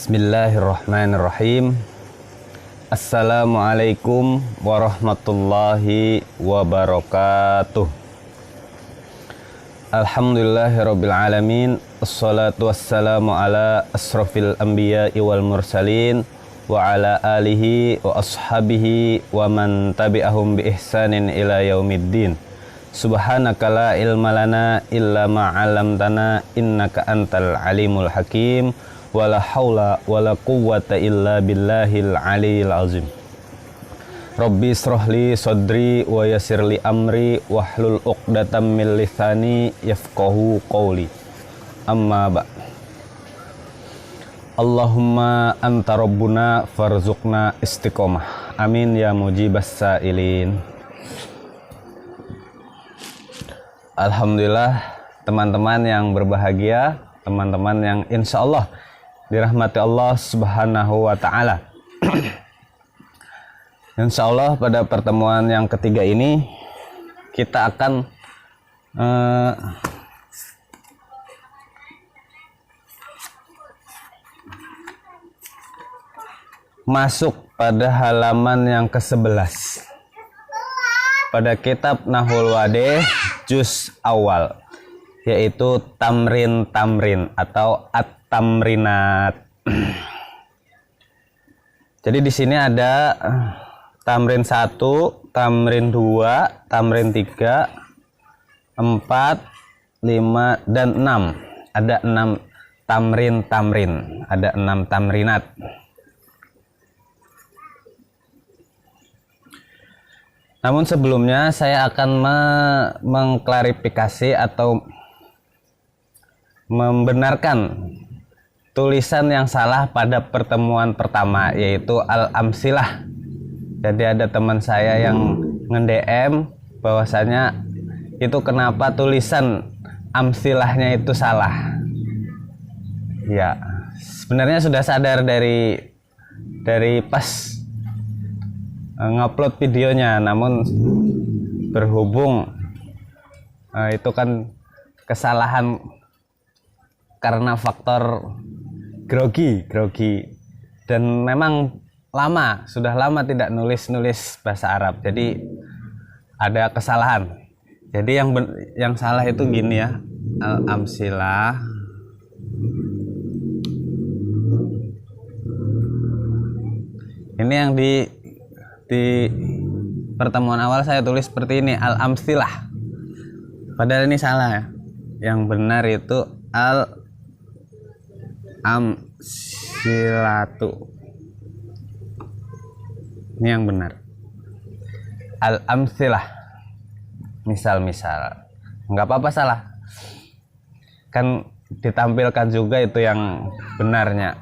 Bismillahirrahmanirrahim. Assalamualaikum warahmatullahi wabarakatuh. Alhamdulillahirabbil alamin. Assalatu wassalamu ala asrofil anbiya'i wal mursalin wa ala alihi wa ashabihi wa man tabi'ahum bi ihsanin ila yaumiddin. Subhanaka la ilma lana illa ma 'allamtana innaka antal alimul hakim. Wala haula wala quwwata illa billahil aliyil azim. Rabbi israhli sadri wa yassirli amri wahlul 'uqdatam min lisani yafqahu qawli. Amma ba. Allahumma anta rabbuna farzuqna istiqomah. Amin ya mujibas sa'ilin. Alhamdulillah, teman-teman yang berbahagia, teman-teman yang insya Allah dirahmati Allah Subhanahu wa ta'ala. Insya Allah pada pertemuan yang ketiga ini kita akan masuk pada halaman yang ke-11 pada kitab Nahwul Wadih juz awal, yaitu tamrin-tamrin atau at-tamrinat. Jadi di sini ada tamrin 1, tamrin 2, tamrin 3, 4, 5 dan 6. Ada 6 tamrin-tamrin, ada 6 tamrinat. Namun sebelumnya saya akan mengklarifikasi atau membenarkan tulisan yang salah pada pertemuan pertama, yaitu al-amsilah. Jadi ada teman saya yang nge-DM bahwasanya itu kenapa tulisan amsilahnya itu salah. Ya, sebenarnya sudah sadar dari pas ngupload videonya, namun berhubung itu kan kesalahan karena faktor grogi dan memang sudah lama tidak nulis bahasa Arab, jadi ada kesalahan. Jadi yang salah itu gini ya, al-amsilah ini yang di pertemuan awal saya tulis seperti ini, al-amsilah, padahal ini salah ya. Yang benar itu al-amsilatu. Ini yang benar, al-amsilah. Misal nggak apa-apa salah, kan ditampilkan juga itu yang benarnya.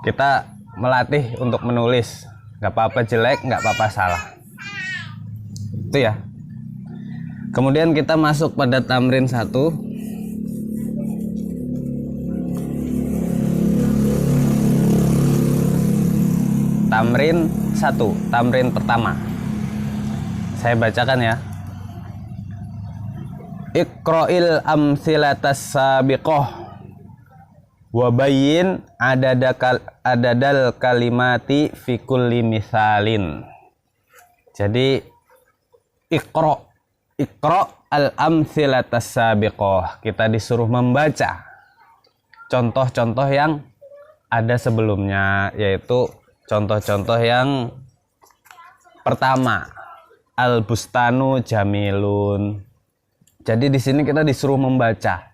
Kita melatih untuk menulis, nggak apa-apa jelek, nggak apa-apa salah, itu ya. Kemudian kita masuk pada tamrin 1. Tamrin 1, tamrin pertama. Saya bacakan ya. Iqra'il amsilatas sabiqah wa bayyin adadal kalimati fi kulli misalin. Jadi iqra al amsilatas sabiqah, kita disuruh membaca contoh-contoh yang ada sebelumnya, yaitu contoh-contoh yang pertama, al-bustanu jamilun. Jadi di sini kita disuruh membaca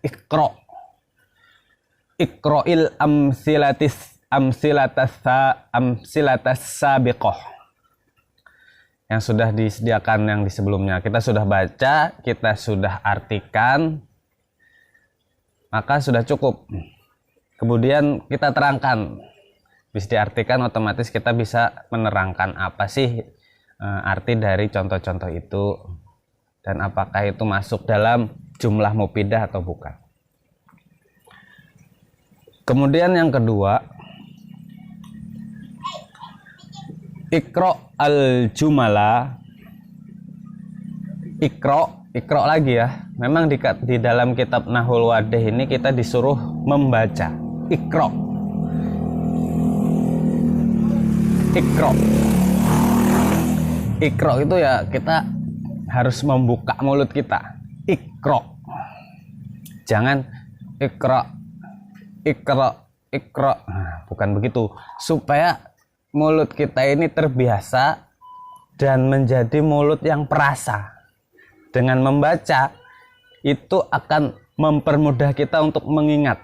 iqra'il amsilatas sabiqah yang sudah disediakan yang di sebelumnya. Kita sudah baca, kita sudah artikan, maka sudah cukup. Kemudian kita terangkan. Bisa diartikan, otomatis kita bisa menerangkan apa sih arti dari contoh-contoh itu dan apakah itu masuk dalam jumlah mufidah atau bukan. Kemudian yang kedua, iqra al-jumala. Iqra lagi ya. Memang di dalam kitab Nahwul Wadih ini kita disuruh membaca. Iqra. Iqra. Iqra itu ya kita harus membuka mulut kita. Iqra. Jangan Iqra, Iqra, Iqra. Nah, bukan begitu. Supaya mulut kita ini terbiasa dan menjadi mulut yang perasa. Dengan membaca itu akan mempermudah kita untuk mengingat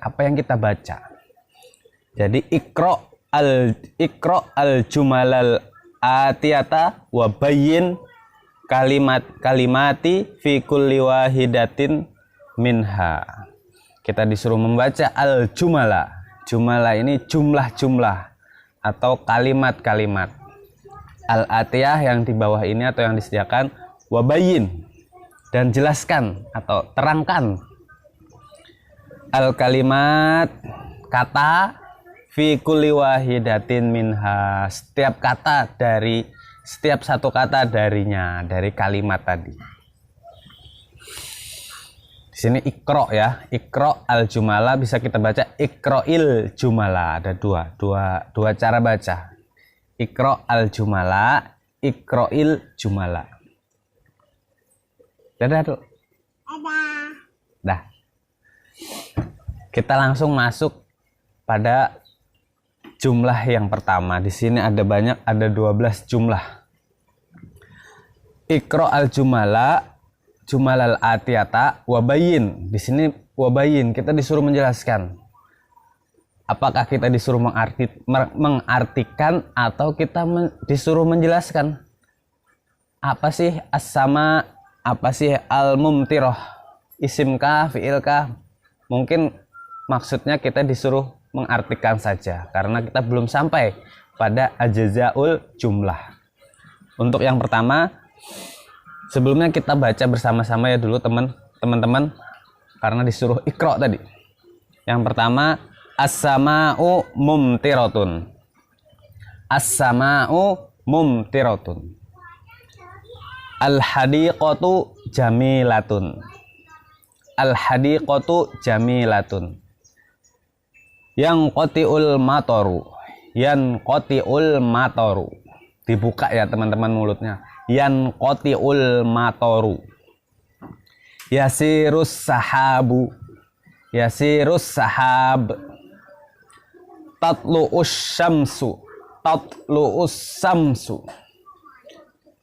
apa yang kita baca. Jadi Iqra al jumalal atiyata wa bayyin kalimati fi kulli wahidatin minha. Kita disuruh membaca al-jumala. Jumala ini jumlah-jumlah atau kalimat-kalimat. Al-atiyah yang di bawah ini atau yang disediakan, wabayin, dan jelaskan atau terangkan. Al-kalimat, kata, fi kulli wahidatin minha, setiap kata dari setiap satu kata darinya, dari kalimat tadi. Di sini Iqra ya, Iqra al-jumala bisa kita baca Iqra'il jumala. Ada dua cara baca. Iqra al-jumala, Iqra'il jumala. Dadah tuh. Dah. Kita langsung masuk pada jumlah yang pertama. Di sini ada banyak, ada 12 jumlah. Iqra al-jumala, jumalal atiyata, wabayin. Di sini wabayin, kita disuruh menjelaskan. Apakah kita disuruh mengartikan atau kita disuruh menjelaskan? Apa sih as-sama? Apa sih al-mumtirah? Isimkah, fiilkah? Mungkin maksudnya kita disuruh mengartikan saja karena kita belum sampai pada ajazaul jumlah. Untuk yang pertama, sebelumnya kita baca bersama-sama ya dulu teman-teman karena disuruh Iqra tadi. Yang pertama, as-sama'u mumtiratun. As-sama'u mumtiratun. Al-hadiqatu jamilatun. Al-hadiqatu jamilatun. Yang qati'ul matoru. Yan qati'ul matoru. Dibuka ya teman-teman mulutnya. Yan qati'ul matoru. Yasirus sahabu. Yasirus sahab. Tatlu'us syamsu. Tatlu'us samsu.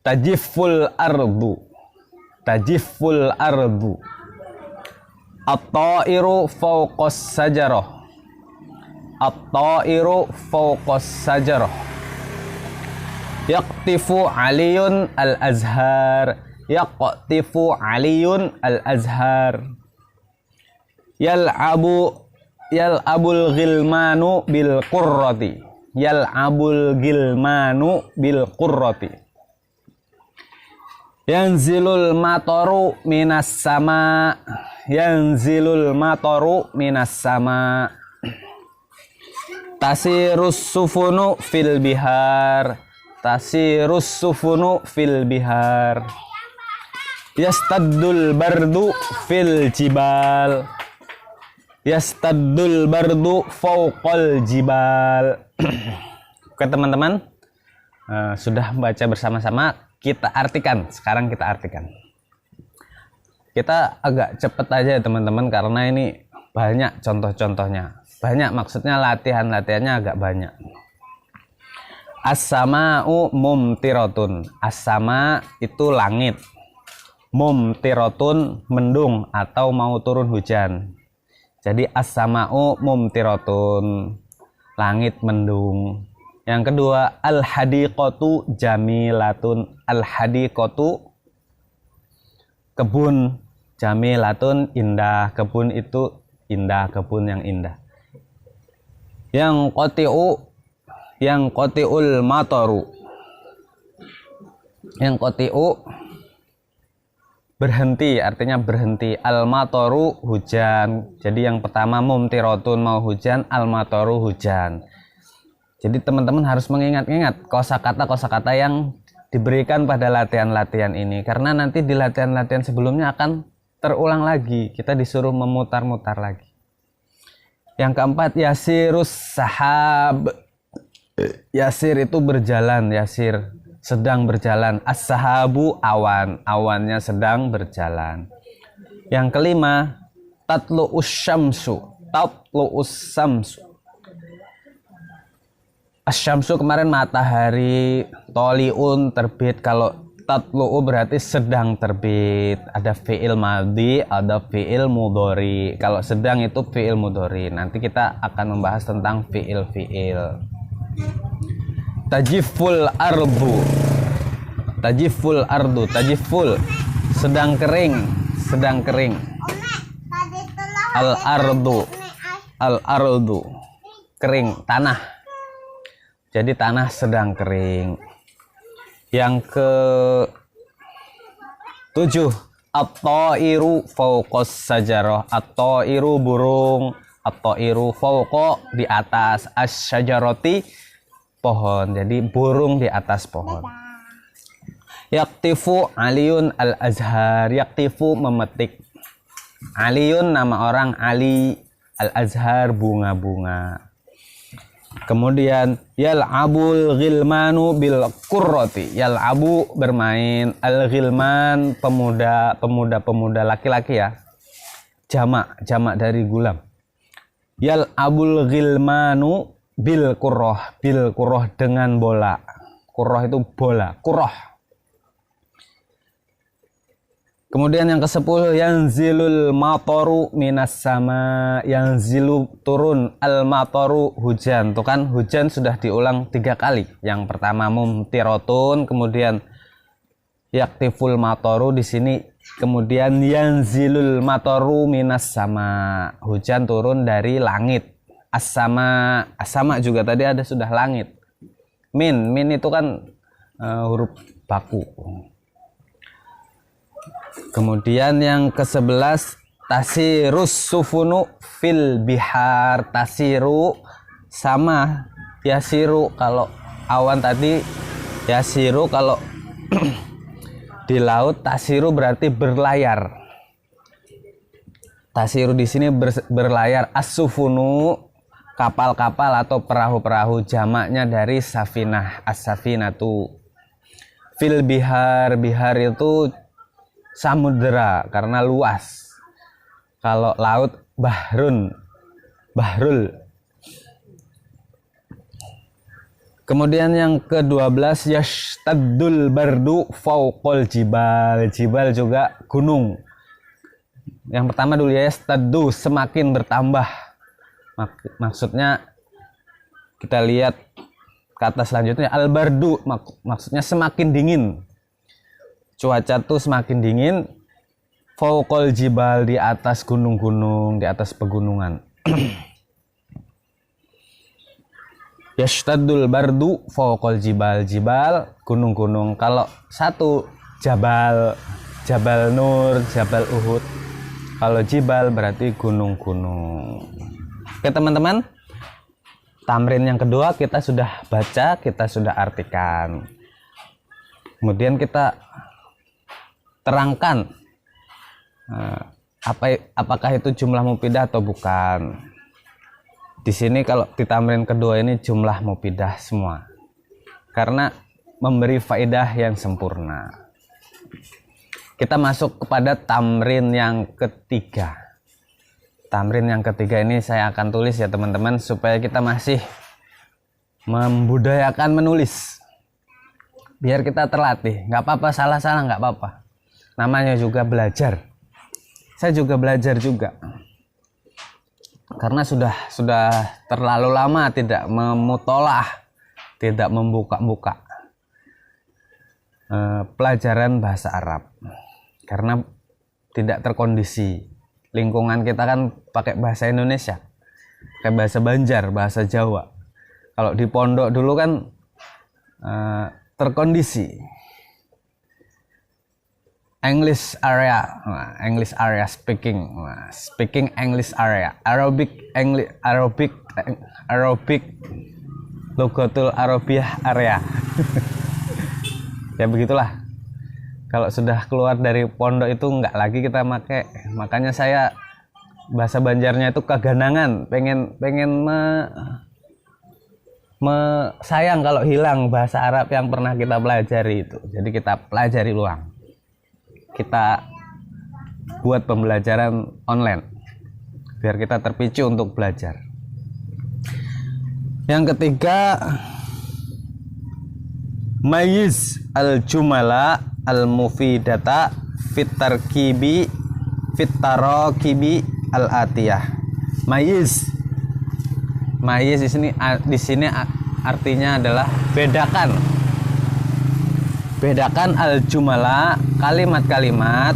Tajiful ardu. Tajiful ardu. At-ta'iru fawqas sajarah. At-ta'iru fawqas sajarah. Yaqtifu aliyun al-azhar. Yaqtifu aliyun al-azhar. Yal'abul ghilmanu bil qurrati. Yal'abul ghilmanu bil qurrati. Yanzilul matoru minas sama. Yanzilul matoru minas sama. Tasirus sufunu fil bihar. Tasirus sufunu fil bihar. Yastaddul bardu fil jibal. Yastaddul bardu fawqal jibal. Oke teman-teman, sudah baca bersama-sama. Kita artikan, sekarang kita artikan. Kita agak cepet aja ya teman-teman karena ini banyak contoh-contohnya. Banyak maksudnya latihan-latihannya agak banyak. As-sama'u mumtiratun. As-sama itu langit. Mumtiratun mendung atau mau turun hujan. Jadi as-sama'u mumtiratun. Langit mendung. Yang kedua, al-hadiqatu jamilatun. Al-hadiqatu kebun, jamilatun indah. Kebun itu indah, kebun yang indah. Yang qati'ul matoru. Yang qati'u berhenti, artinya berhenti. Al-matoru hujan. Jadi yang pertama mumtiratun mau hujan, al-matoru hujan. Jadi teman-teman harus mengingat-ingat kosakata yang diberikan pada latihan-latihan ini. Karena nanti di latihan-latihan sebelumnya akan terulang lagi. Kita disuruh memutar-mutar lagi. Yang keempat, yasirus sahab. Yasir itu berjalan, yasir sedang berjalan. As-sahabu awan, awannya sedang berjalan. Yang kelima, tatlu'us syamsu, tatlu'us syamsu. As-syamsu kemarin matahari, toliun terbit. Kalau tatlu'u berarti sedang terbit. Ada fi'il madhi, ada fi'il mudhari. Kalau sedang itu fi'il mudhari. Nanti kita akan membahas tentang fi'il-fi'il. Tajiful ardu, tajiful ardu, tajiful sedang kering, sedang kering. Al ardu, al ardu kering, tanah. Jadi tanah sedang kering. Yang ke 7, at-tairu fawqas sajarah. At-tairu burung, at-tairu fawqa di atas, as-syajarati pohon. Jadi burung di atas pohon. Yaktifu Aliun al-Azhar. Yaktifu memetik. Aliun nama orang, Ali, al-Azhar bunga-bunga. Kemudian yal'abul ghilmanu bil qurrati. Yal'abu bermain, al-ghilman pemuda laki-laki ya. Jamak dari gulam. Yal'abul ghilmanu bil qurrah dengan bola. Qurrah itu bola, qurrah. Kemudian yang ke-10, yanzilul mataru minas sama. Yanzilu turun, al mataru hujan. Tuh kan hujan sudah diulang 3 kali. Yang pertama mumtirotun, kemudian yaktiful mataru di sini, kemudian yanzilul mataru minas sama. Hujan turun dari langit. As-sama, as-sama juga tadi ada sudah langit. Min itu kan huruf baku. Kemudian yang ke-11, tasirus sufunu fil bihar. Tasiru sama yasiru kalau awan tadi, yasiru kalau di laut. Tasiru berarti berlayar. Tasiru di sini berlayar. As-sufunu kapal-kapal atau perahu-perahu, jamaknya dari safinah, as-safinatu. Fil bihar, bihar itu samudera karena luas. Kalau laut bahrun, bahrul. Kemudian yang ke-12, yashtaddul bardu fauqal jibal. Jibal juga gunung. Yang pertama dulu ya, yashtaddu semakin bertambah. Maksudnya kita lihat kata selanjutnya, al-bardu maksudnya semakin dingin. Cuaca tuh semakin dingin. Fauqal jibal di atas gunung-gunung, di atas pegunungan. Yashtaddul bardu fauqal jibal. Jibal gunung-gunung. Kalau satu jabal, Jabal Nur, Jabal Uhud. Kalau jibal berarti gunung-gunung. Oke teman-teman, tamrin yang kedua kita sudah baca, kita sudah artikan. Kemudian kita terangkan apakah itu jumlah mufidah atau bukan. Di sini kalau di tamrin kedua ini jumlah mufidah semua, karena memberi faedah yang sempurna. Kita masuk kepada tamrin yang ketiga. Tamrin yang ketiga ini saya akan tulis ya teman-teman, supaya kita masih membudayakan menulis. Biar kita terlatih, nggak apa-apa, salah-salah nggak apa-apa. Namanya juga belajar. Saya juga belajar juga. Karena sudah terlalu lama tidak memutolah, tidak membuka-buka pelajaran bahasa Arab. Karena tidak terkondisi. Lingkungan kita kan pakai bahasa Indonesia, pakai bahasa Banjar, bahasa Jawa. Kalau di pondok dulu kan terkondisi. English area speaking English area, Arabic Logotul Arabiyah area. Ya begitulah. Kalau sudah keluar dari pondok itu nggak lagi kita pakai. Makanya saya bahasa Banjarnya itu keganangan, pengen sayang kalau hilang bahasa Arab yang pernah kita pelajari itu. Jadi kita pelajari ulang. Kita buat pembelajaran online biar kita terpicu untuk belajar. Yang ketiga, mayyiz al-jumala al-mufidata fit-tarkibi fit-tarakibi al-atiyah. Mayyiz di sini artinya adalah bedakan al-jumala, kalimat-kalimat,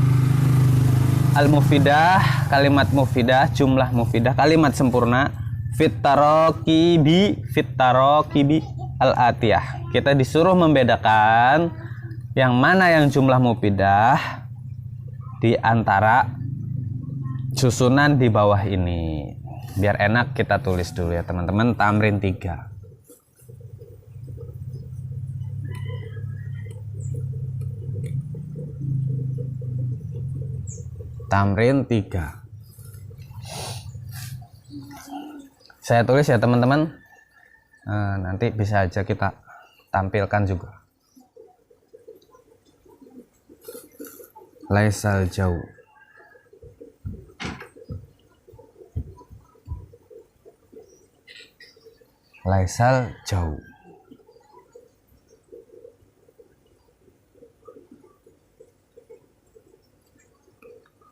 al-mufidah, kalimat mufidah, jumlah mufidah, kalimat sempurna, fit-tarakibi al-atiyah. Kita disuruh membedakan yang mana yang jumlah mufidah di antara susunan di bawah ini. Biar enak kita tulis dulu ya teman-teman. Tamrin 3. Tamrin 3. Saya tulis ya teman-teman. Nanti bisa aja kita tampilkan juga. Laisal jauh. Laisal jauh.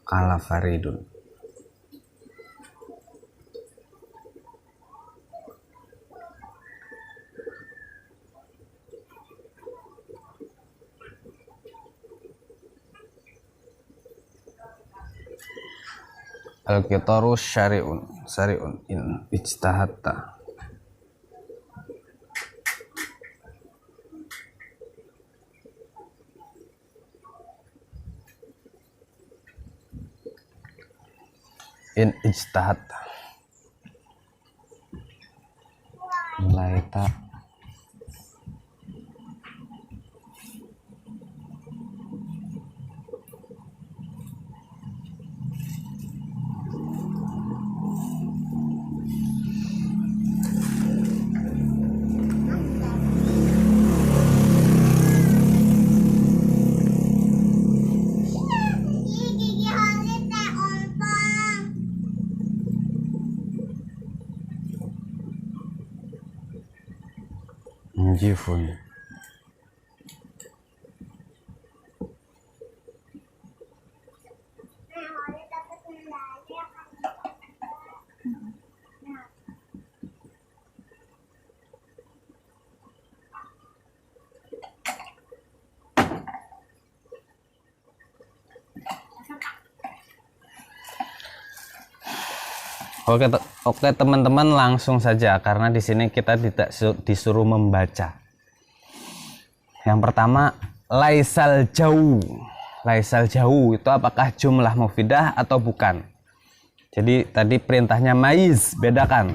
Kala faridun. Al-qitaru syari'un in ijtahatta. In ijtahatta. Laita Jifun. Oke teman-teman, langsung saja karena di sini kita tidak disuruh membaca. Yang pertama, laisal jauh. Laisal jauh itu apakah jumlah mufidah atau bukan? Jadi tadi perintahnya maiz, bedakan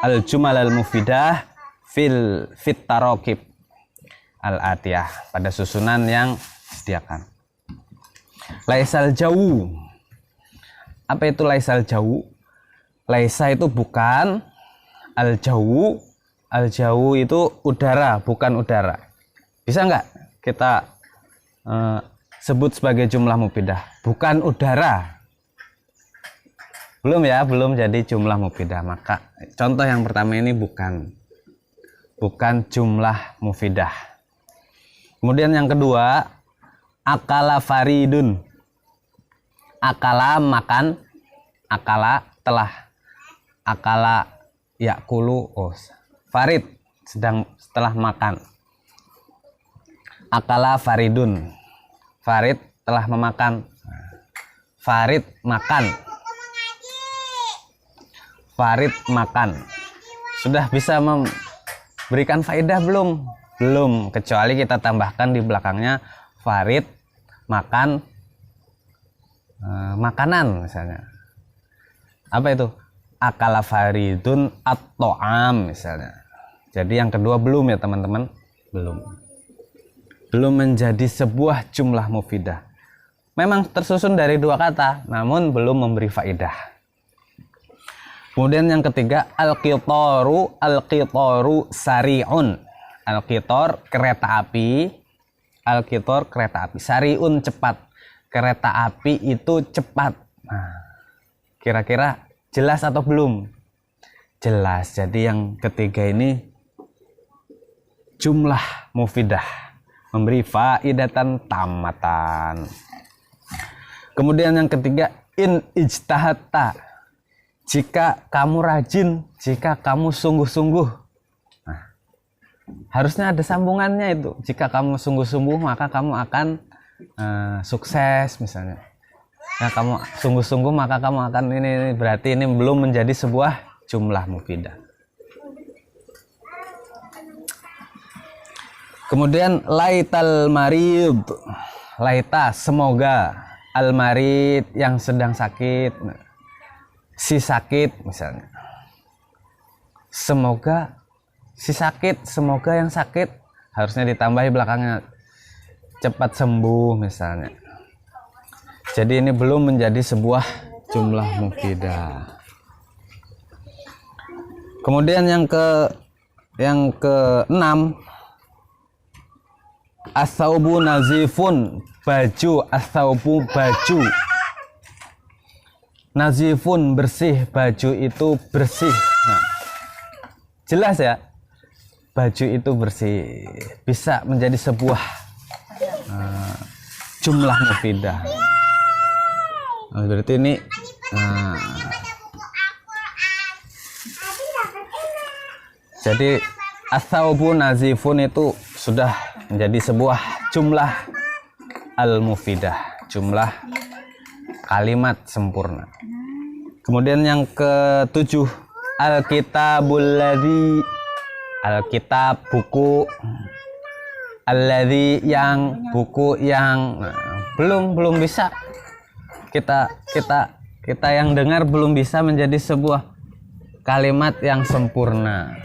al jumal al mufidah fit tarakib al atiyah, pada susunan yang disediakan. Laisal jauh. Apa itu laisal jauh? Laisa itu bukan, al jauh itu udara, bukan udara. Bisa nggak kita sebut sebagai jumlah mufidah? Bukan udara. Belum ya, belum jadi jumlah mufidah. Maka contoh yang pertama ini bukan jumlah mufidah. Kemudian yang kedua, akala faridun. Akala makan, akala telah. Akala yakulu, farid setelah makan. Akala faridun, farid telah memakan. Farid makan. Farid makan. Sudah bisa memberikan faedah belum? Belum, kecuali kita tambahkan di belakangnya farid makan makanan misalnya. Apa itu? Akala faridun at-ta'am misalnya. Jadi yang kedua belum ya teman-teman, belum menjadi sebuah jumlah mufidah. Memang tersusun dari dua kata, namun belum memberi faedah. Kemudian yang ketiga al-qitaru sari'un. Al-qitar kereta api. Al-qitar kereta api. Sari'un cepat. Kereta api itu cepat. Nah, kira-kira jelas atau belum? Jelas. Jadi yang ketiga ini jumlah mufidah, memberi faidatan tamatan. Kemudian yang ketiga in ijtahadta, jika kamu rajin, jika kamu sungguh-sungguh. Nah, harusnya ada sambungannya itu. Jika kamu sungguh-sungguh maka kamu akan sukses misalnya. Nah, kamu sungguh-sungguh maka kamu akan ini berarti ini belum menjadi sebuah jumlah mufidah. Kemudian laital marid, laita semoga, al marid yang sedang sakit, si sakit misalnya. Semoga si sakit, semoga yang sakit, harusnya ditambahi belakangnya cepat sembuh misalnya. Jadi ini belum menjadi sebuah jumlah mufidah. Kemudian yang keenam, as-saubu nazifun, baju. As-saubu baju. Nazifun bersih, baju itu bersih. Nah, jelas ya, baju itu bersih, bisa menjadi sebuah jumlah mufidah. Nah, berarti ini jadi as-saubu nazifun itu sudah menjadi sebuah jumlah al-mufidah, jumlah kalimat sempurna. Kemudian yang ketujuh, al-kitabul ladzi, al-kitab buku, alladzi yang buku yang. Belum bisa kita yang dengar belum bisa menjadi sebuah kalimat yang sempurna.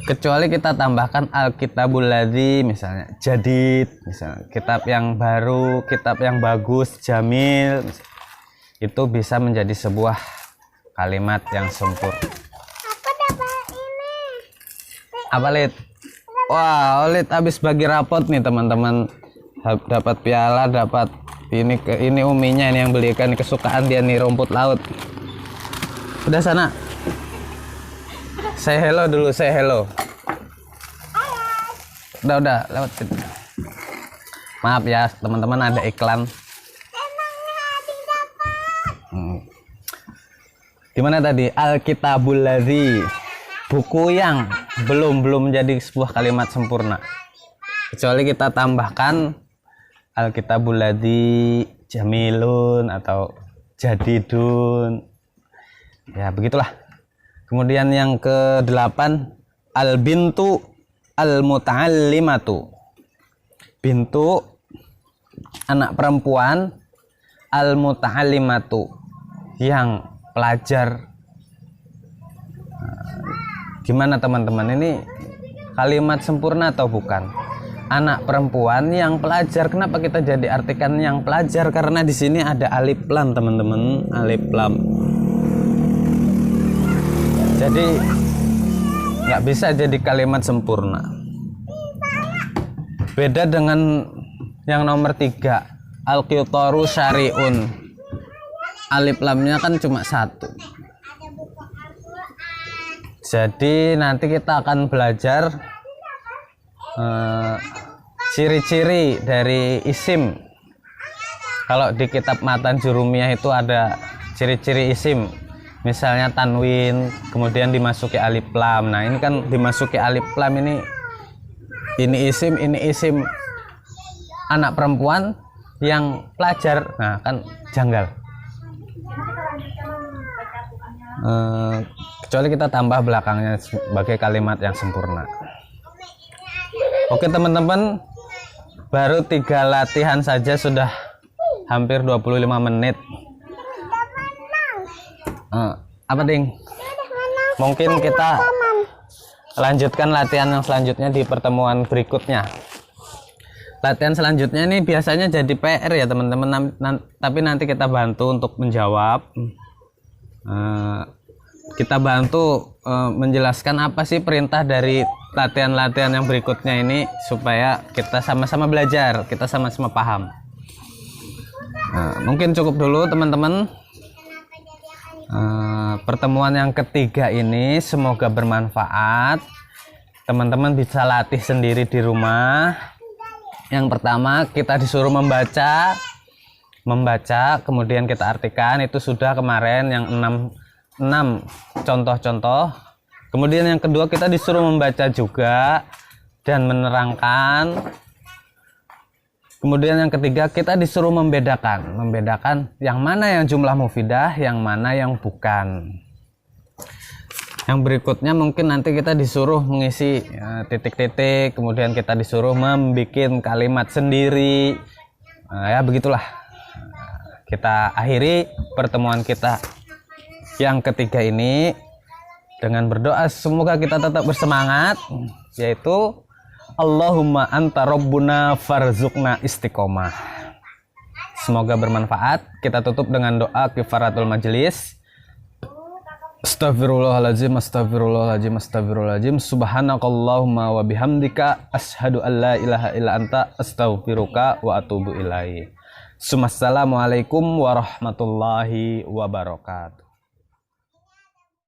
Kecuali kita tambahkan al-kitabul ladzi misalnya, jadid misalnya, kitab yang baru, kitab yang bagus, jamil misalnya. Itu bisa menjadi sebuah kalimat yang sempurna. Apa Lid? Wah, Lid habis bagi rapot nih teman-teman. Dapat piala, dapat ini uminya ini yang belikan, kesukaan dia nih, rumput laut. Udah sana. Say hello dulu, say hello. Udah lewat situ. Maaf ya teman-teman, ada iklan. Gimana tadi? Al-kitabul ladzi, buku yang belum menjadi sebuah kalimat sempurna. Kecuali kita tambahkan al-kitabul ladzi jamilun atau jadidun. Ya begitulah. Kemudian yang ke-8, al-bintu al-muta'allimatu. Bintu anak perempuan, al-muta'allimatu yang pelajar. Gimana teman-teman, ini kalimat sempurna atau bukan? Anak perempuan yang pelajar. Kenapa kita jadi artikan yang pelajar? Karena di sini ada alif lam teman-teman, alif lam. Jadi nggak bisa jadi kalimat sempurna. Beda dengan yang nomor 3, al-qitaru syari'un. Alif lamnya kan cuma 1. Jadi nanti kita akan belajar ciri-ciri dari isim. Kalau di kitab Matan Jurumiyah itu ada ciri-ciri isim. Misalnya tanwin, kemudian dimasuki alif lam. Nah, ini kan dimasuki alif lam, ini isim anak perempuan yang pelajar. Nah, kan janggal. Kecuali kita tambah belakangnya sebagai kalimat yang sempurna. Oke teman-teman, baru 3 latihan saja sudah hampir 25 menit. Apa ding? Mungkin kita lanjutkan latihan yang selanjutnya di pertemuan berikutnya. latihan selanjutnya ini biasanya jadi PR ya teman-teman, tapi nanti kita bantu untuk menjawab. Kita bantu menjelaskan apa sih perintah dari latihan-latihan yang berikutnya ini supaya kita sama-sama belajar, kita sama-sama paham. Mungkin cukup dulu teman-teman. Pertemuan yang ketiga ini semoga bermanfaat. Teman-teman bisa latih sendiri di rumah. Yang pertama kita disuruh membaca, kemudian kita artikan. Itu sudah kemarin yang 6 contoh-contoh. Kemudian yang kedua kita disuruh membaca juga dan menerangkan. Kemudian yang ketiga kita disuruh membedakan yang mana yang jumlah mufidah, yang mana yang bukan. Yang berikutnya mungkin nanti kita disuruh mengisi titik-titik, kemudian kita disuruh membuat kalimat sendiri. Ya begitulah. Kita akhiri pertemuan kita yang ketiga ini dengan berdoa semoga kita tetap bersemangat, yaitu Allahumma anta rabbuna farzuqna istiqomah. Semoga bermanfaat. Kita tutup dengan doa kifaratul majelis. Astagfirullahaladzim, astagfirullahaladzim, astagfirullahaladzim. Subhanakallahumma wa bihamdika asyhadu an la ilaha illa anta astaghfiruka wa atubu ilaik. Assalamualaikum warahmatullahi wabarakatuh.